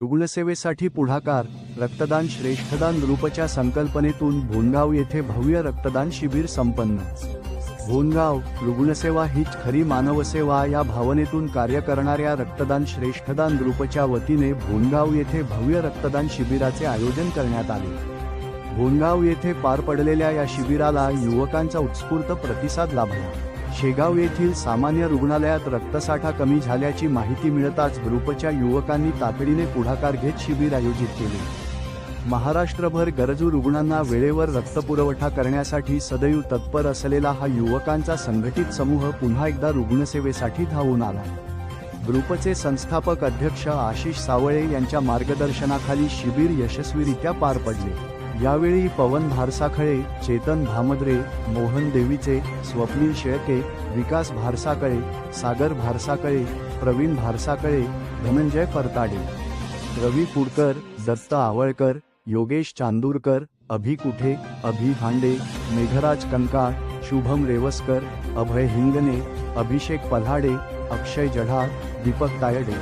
रुग्णसेवेसाठी पुढाकार, रक्तदान श्रेष्ठदान ग्रुपच्या संकल्पनेतून भोनगाव येथे भव्य रक्तदान शिबिर संपन्न। भोनगाव, रुग्णसेवा हीच खरी मानवसेवा या भावनेतून कार्य करणाऱ्या रक्तदान श्रेष्ठदान ग्रुपच्या वतीने भोनगाव येथे भव्य रक्तदान शिबिराचे आयोजन करण्यात आले। भोनगाव येथे पार पडलेल्या या शिबिराला युवकांचा उत्स्फूर्त प्रतिसाद लाभला। शेगाव येथील सामान्य रुग्णालयात रक्तसाठा कमी झाल्याची माहिती मिळताच ग्रुपच्या युवकांनी तातडीने पुढाकार घेत शिबिर आयोजित केले। महाराष्ट्रभर गरजू रुग्णांना वेळेवर रक्तपुरवठा करण्यासाठी सदैव तत्पर असलेला हा युवकांचा संघटित समूह पुन्हा एकदा रुग्णसेवेसाठी धावून आला। ग्रुपचे संस्थापक अध्यक्ष आशिष सावळे यांच्या मार्गदर्शनाखाली शिबिर यशस्वीरित्या पार पडले। यावेळी पवन भारसाखळे, चेतन भामद्रे, मोहन देवीचे, स्वप्नील शेळके, विकास भारसाकळे, सागर भारसाकळे, प्रवीण भारसाकळे, धनंजय परताडे, रवी पुडकर, दत्त आवळकर, योगेश चांदूरकर, अभि कुठे, अभि हांडे, मेघराज कंकाळ, शुभम रेवस्कर, अभय हिंगणे, अभिषेक पल्हाडे, अक्षय जढाळ, दीपक तायडे,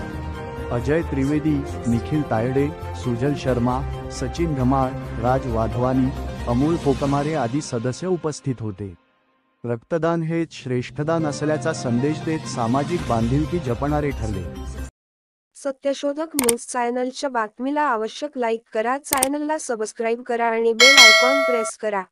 अजय त्रिवेदी, निखिल तायडे, सुजल शर्मा, सचिन धमाळ, राज वाधवानी, अमोल कोकमारे आदी सदस्य उपस्थित होते। रक्तदान हेच श्रेष्ठदान असल्याचा संदेश देत सामाजिक बांधिलकी जपणारे ठरले। सत्यशोधक न्यूज चॅनलच्या बातमीला आवश्यक लाईक करा, चॅनलला सबस्क्राईब करा आणि बेल आयकॉन प्रेस करा।